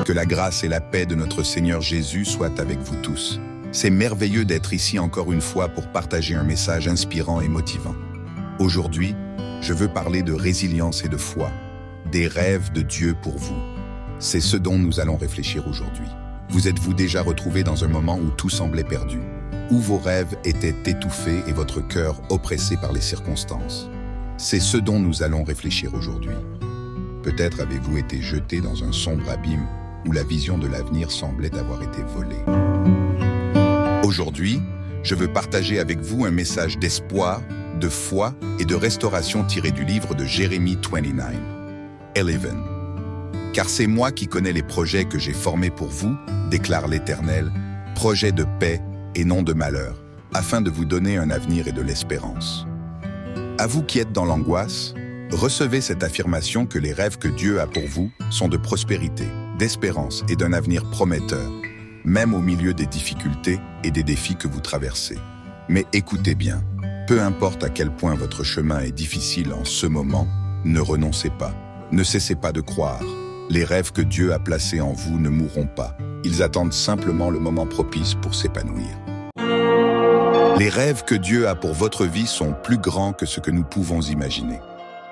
Que la grâce et la paix de notre Seigneur Jésus soient avec vous tous. C'est merveilleux d'être ici encore une fois pour partager un message inspirant et motivant. Aujourd'hui, je veux parler de résilience et de foi, des rêves de Dieu pour vous. C'est ce dont nous allons réfléchir aujourd'hui. Vous êtes-vous déjà retrouvé dans un moment où tout semblait perdu, où vos rêves étaient étouffés et votre cœur oppressé par les circonstances? C'est ce dont nous allons réfléchir aujourd'hui. Peut-être avez-vous été jeté dans un sombre abîme où la vision de l'avenir semblait avoir été volée. Aujourd'hui, je veux partager avec vous un message d'espoir, de foi et de restauration tiré du livre de Jérémie 29, 11. Car c'est moi qui connais les projets que j'ai formés pour vous, déclare l'Éternel, projets de paix et non de malheur, afin de vous donner un avenir et de l'espérance. À vous qui êtes dans l'angoisse, recevez cette affirmation que les rêves que Dieu a pour vous sont de prospérité, d'espérance et d'un avenir prometteur, même au milieu des difficultés et des défis que vous traversez. Mais écoutez bien, peu importe à quel point votre chemin est difficile en ce moment, ne renoncez pas, ne cessez pas de croire. Les rêves que Dieu a placés en vous ne mourront pas, ils attendent simplement le moment propice pour s'épanouir. Les rêves que Dieu a pour votre vie sont plus grands que ce que nous pouvons imaginer.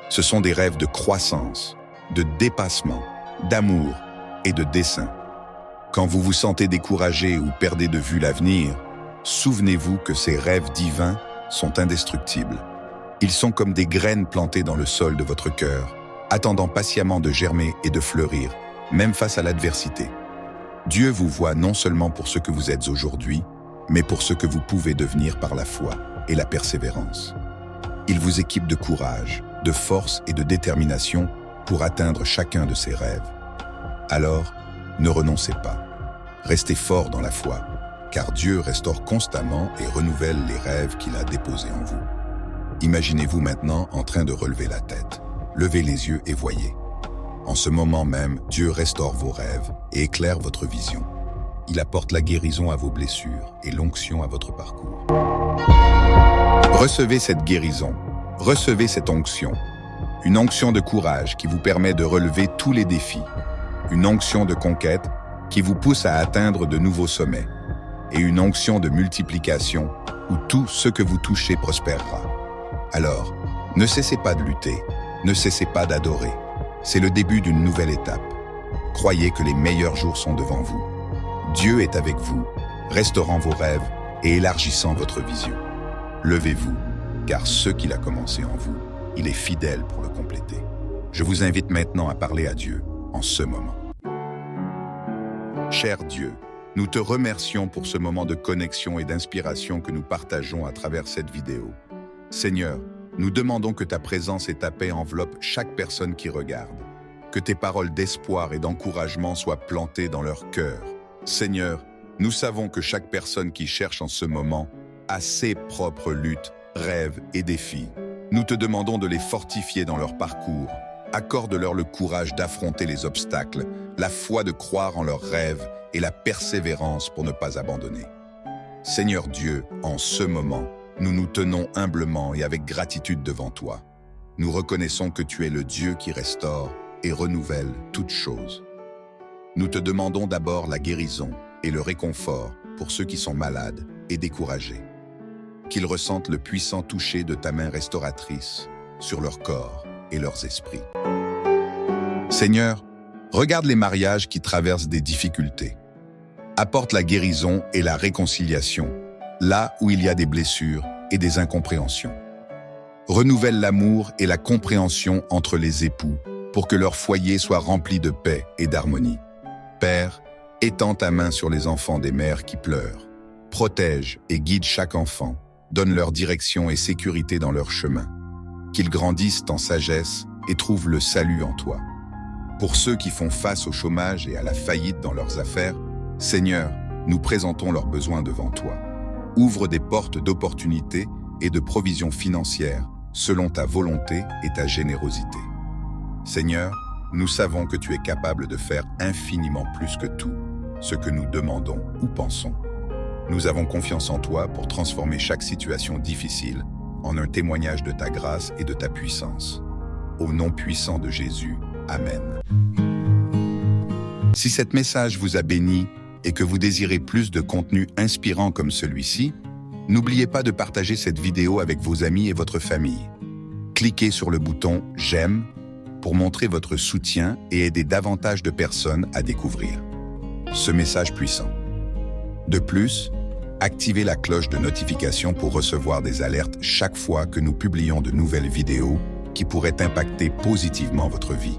Ce sont des rêves de croissance, de dépassement, d'amour et de dessein. Quand vous vous sentez découragé ou perdez de vue l'avenir, souvenez-vous que ces rêves divins sont indestructibles. Ils sont comme des graines plantées dans le sol de votre cœur, attendant patiemment de germer et de fleurir, même face à l'adversité. Dieu vous voit non seulement pour ce que vous êtes aujourd'hui, mais pour ce que vous pouvez devenir par la foi et la persévérance. Il vous équipe de courage, de force et de détermination pour atteindre chacun de ces rêves. Alors, ne renoncez pas. Restez fort dans la foi, car Dieu restaure constamment et renouvelle les rêves qu'il a déposés en vous. Imaginez-vous maintenant en train de relever la tête. Levez les yeux et voyez. En ce moment même, Dieu restaure vos rêves et éclaire votre vision. Il apporte la guérison à vos blessures et l'onction à votre parcours. Recevez cette guérison, recevez cette onction. Une onction de courage qui vous permet de relever tous les défis. Une onction de conquête qui vous pousse à atteindre de nouveaux sommets. Et une onction de multiplication où tout ce que vous touchez prospérera. Alors, ne cessez pas de lutter, ne cessez pas d'adorer. C'est le début d'une nouvelle étape. Croyez que les meilleurs jours sont devant vous. Dieu est avec vous, restaurant vos rêves et élargissant votre vision. Levez-vous, car ce qu'il a commencé en vous, il est fidèle pour le compléter. Je vous invite maintenant à parler à Dieu en ce moment. Cher Dieu, nous te remercions pour ce moment de connexion et d'inspiration que nous partageons à travers cette vidéo. Seigneur, nous demandons que ta présence et ta paix enveloppent chaque personne qui regarde. Que tes paroles d'espoir et d'encouragement soient plantées dans leur cœur. Seigneur, nous savons que chaque personne qui cherche en ce moment a ses propres luttes, rêves et défis. Nous te demandons de les fortifier dans leur parcours. Accorde-leur le courage d'affronter les obstacles, la foi de croire en leurs rêves et la persévérance pour ne pas abandonner. Seigneur Dieu, en ce moment, nous nous tenons humblement et avec gratitude devant toi. Nous reconnaissons que tu es le Dieu qui restaure et renouvelle toutes choses. Nous te demandons d'abord la guérison et le réconfort pour ceux qui sont malades et découragés. Qu'ils ressentent le puissant toucher de ta main restauratrice sur leur corps et leurs esprits. Seigneur, regarde les mariages qui traversent des difficultés. Apporte la guérison et la réconciliation, là où il y a des blessures et des incompréhensions. Renouvelle l'amour et la compréhension entre les époux pour que leur foyer soit rempli de paix et d'harmonie. Père, étends ta main sur les enfants des mères qui pleurent. Protège et guide chaque enfant, donne leur direction et sécurité dans leur chemin. Qu'ils grandissent en sagesse et trouvent le salut en toi. Pour ceux qui font face au chômage et à la faillite dans leurs affaires, Seigneur, nous présentons leurs besoins devant toi. Ouvre des portes d'opportunités et de provisions financières selon ta volonté et ta générosité. Seigneur, nous savons que tu es capable de faire infiniment plus que tout ce que nous demandons ou pensons. Nous avons confiance en toi pour transformer chaque situation difficile en un témoignage de ta grâce et de ta puissance. Au nom puissant de Jésus, Amen. Si cet message vous a béni et que vous désirez plus de contenu inspirant comme celui-ci, n'oubliez pas de partager cette vidéo avec vos amis et votre famille. Cliquez sur le bouton « J'aime » pour montrer votre soutien et aider davantage de personnes à découvrir ce message puissant. De plus, activez la cloche de notification pour recevoir des alertes chaque fois que nous publions de nouvelles vidéos qui pourraient impacter positivement votre vie.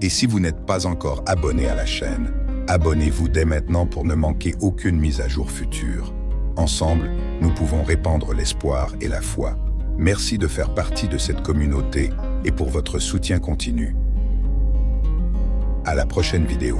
Et si vous n'êtes pas encore abonné à la chaîne, abonnez-vous dès maintenant pour ne manquer aucune mise à jour future. Ensemble, nous pouvons répandre l'espoir et la foi. Merci de faire partie de cette communauté et pour votre soutien continu. À la prochaine vidéo.